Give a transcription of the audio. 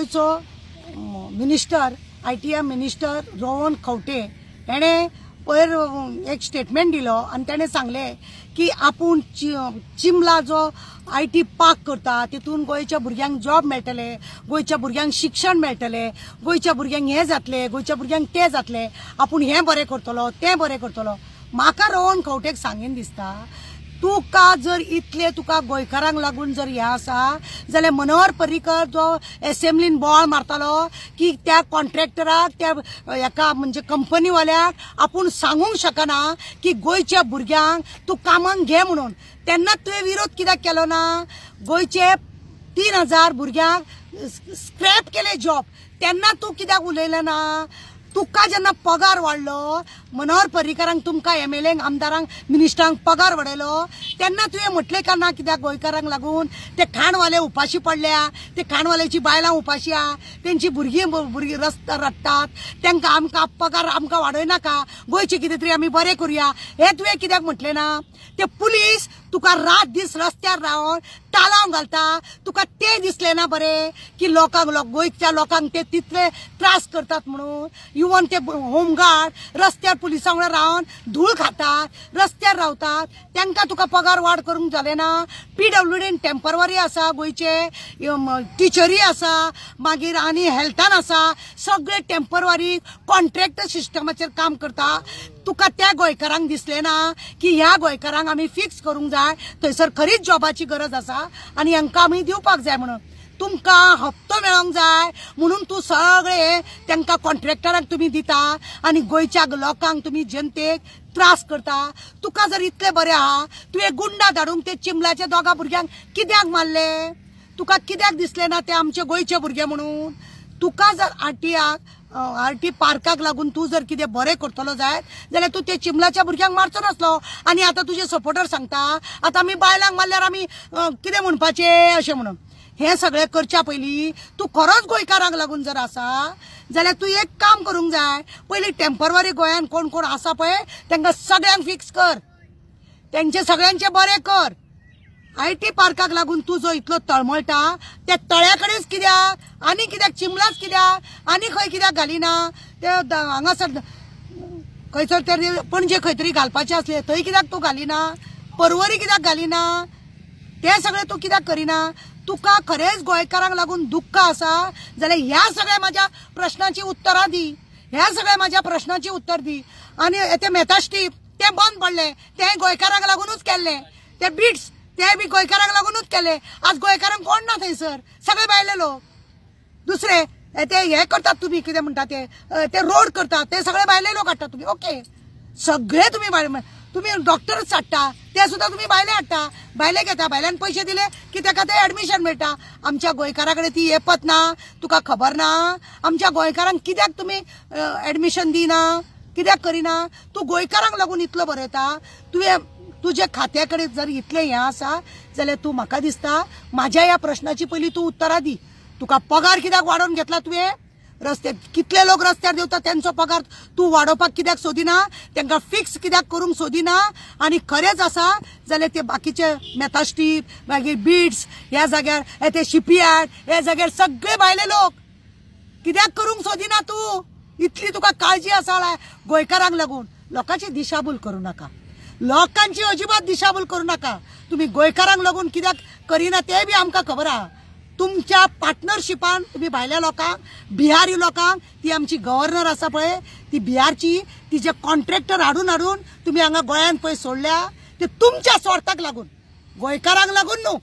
गोयचो minister ITM minister Rohan Khaunte तेणे पयर एक स्टेटमेंट दिलो आनी तेणे सांगले की आपूण चिमला जो IT पार्क करता तितून गोयच्या भुरग्यांक जॉब मेळटले, गोयच्या भुरग्यांक शिक्षण मेळटले, गोयच्या भुरग्यांक हे जातले, गोयच्या भुरग्यांक ते जातले, आपूण हे बरें करतलो ते बरें करतलो। म्हाका रोहन खंवटेक सांगीन दिसता तुका जर इतले तुका गोंयकारांक लागून जर हे आसा जाल्यार मनोहर पर्रीकर जो असेंब्लीन बोवाळ मारतालो की त्या कॉन्ट्रॅक्टराक त्या एका म्हणजे कंपनीवाल्याक आपूण सांगूंक शकना की गोंयच्या भुरग्यांक तूं कामांक घे म्हणून, तेन्ना तुवें विरोध कित्याक केलो ना? गोंयचे 3000 भुरग्यांक स्क्रॅप केले जॉब, तेन्ना तूं कित्याक उलयलें ना? तुका जेन्ना पगार वाडलो, मनोहर पर्रीकरांक तुमकां MLAंक आमदारांक मिनिस्टरांक पगार वाडयलो, तेन्ना तुवें म्हटलें का ना कित्याक गोंयकारांक लागून ते खाणवाले उपाशी पडल्या, ते खाणवाल्याची बायलां उपाशी आहा, तेंची भुरगीं रस्त्यार रडटात, तांकां आमकां पगार आमकां वाडयनाका, गोंयचे कितें तरी आमी बरें करुया, हे तुवें कित्याक म्हटलें ना? ते पुलीस तुका रात दीस रस्त्यार रावन तालाव घालता, तुका ते दिसले ना बरें की लोकांक गोंयच्या लोकांक ते तितले त्रास करतात म्हणून? इवन ते होमगार्ड रस्त्यार पुलिसां वांगडा रावन धूळ खातात, रस्त्यार रावतात, तांकां तुका पगार वाड करूंक जालें ना? PWDन टेम्पररी आसा, गोंयचे टिचरी आसा, मागीर आनी हेल्थान आसा, सगळे टेम्पररी कॉन्ट्रॅक्ट सिस्टमाचेर काम करता। तुका त्या गोंयकारांक दिसलें ना की ह्या गोंयकारांक आमी फिक्स करूंक जाय, थंयसर खरीच जॉबाची गरज आसा आनी हांकां आमी दिवपाक जाय म्हणून? तुमकां हप्तो मेळोंक जाय म्हणून तूं सगळे तांकां कॉन्ट्रॅक्टरांक तुमी दिता आनी गोंयच्या लोकांक तुमी जनतेक त्रास करता। तुका जर इतले बरें आहा, तुवें गुंडा धाडूंक ते चिमलाच्या दोगा भुरग्यांक कित्याक मारले? तुका कित्याक दिसलें ना ते आमचे गोंयचे भुरगे म्हणून? तुका जर RT पार्काक लागून तू जर कितें बरें करतलो जाल्यार तू ते चिमलाच्या भुरग्यांक मारचो नासलो। आनी आतां तुजे सपोर्टर सांगता आतां आमी बायलांक मारल्यार आमी कितें म्हणपाचें अशें म्हणून। हे सगळे करच्या पयलीं तू खरोच गोंयकारांक लागून जर आसा जाल्यार तू एक काम करूंक जाय, पयलीं टेम्पररी गोंयान कोण कोण आसा पळय तांकां सगळ्यांक फिक्स कर, तेंचे सगळ्यांचे बरें कर। IT पार्काक लागून तू जो इतलो तळमळटा त्या तळ्या कडेच कित्याक, आनी कित्याक चिमलाच कित्याक, आनी खंय कित्याक घालिना? ते हांगासर खंयसर तरी पणजे खंय तरी घालपाचे आसले थंय कित्याक तू घालिना? पर्वरी कित्याक घालिना? ते सगळे तू कित्याक करिना? तुका खरेच गोंयकारांक लागून दुख्ख आसा जाल्यार ह्या सगळ्या माझ्या प्रश्नांची उत्तरां दी, ह्या सगळ्या माझ्या प्रश्नांची उत्तर दी। आनी ते मेथास्टीप ते बंद पडले, ते गोंयकारांक लागूनच केल्ले, ते बिट्स ते बी गोंयकारांक लागूनच केले। आज गोंयकारांक कोण ना थंयसर, सगळे भायले लोक। दुसरे ते हे करतात तुमी कितें म्हणटा ते रोड करतात, ते सगळे भायले लोक हाडटा तुमी। ओके, सगळे तुमी डॉक्टरच हाडटा, ते सुद्धा तुम्ही भायले हाडटा, भायले घेता, भायल्यान पैसे दिले की ताका ते ऍडमिशन मेळटा। आमच्या गोंयकारा कडेन ती येपत ना, तुका खबर ना? आमच्या गोंयकारांक कित्याक तुमी ऍडमिशन दिना, कित्याक करिना? तू गोंयकारांक लागून इतलो बरयता, तुझे खात्या कडेन जर इतले हे आसा जाल्यार तू म्हाका दिसता माझ्या ह्या प्रश्नाची पयलीं तू उत्तरां दी। तुका पगार कित्याक वाडोवन घेतला तुवें? रस्त्यार कितले लोक रस्त्यार देवता त्यांचो पगार तू वाडोवपाक कित्याक सोदिना? तांकां फिक्स कित्याक करूंक सोदिना? आनी खरेंच आसा जाल्यार ते बाकीचे मेथास्टीप मागीर बिट्स ह्या जाग्यार ते शिपयार्ड ह्या जाग्यार सगळे भायले लोक कित्याक करूंक सोदिना? तू इतली तुका काळजी आसा गोंयकारांक लागून? लोकांची दिशाभूल करूं नाका, लोकांची अजिबात दिशाभूल करूं नाका। तुम्ही गोंयकारांक लागून कित्याक करिना ते बी आमकां खबर आहा। तुमच्या पार्टनरशिपान तुम्ही भायल्या लोकांक, बिहारी लोकांक, ती आमची गव्हर्नर आसा पळय ती बिहारची, तिचे कॉन्ट्रॅक्टर हाडून तुम्ही हांगा गोंयान पळय सोडल्या, ते तुमच्या स्वार्थाक लागून, गोंयकारांक लागून न्हू।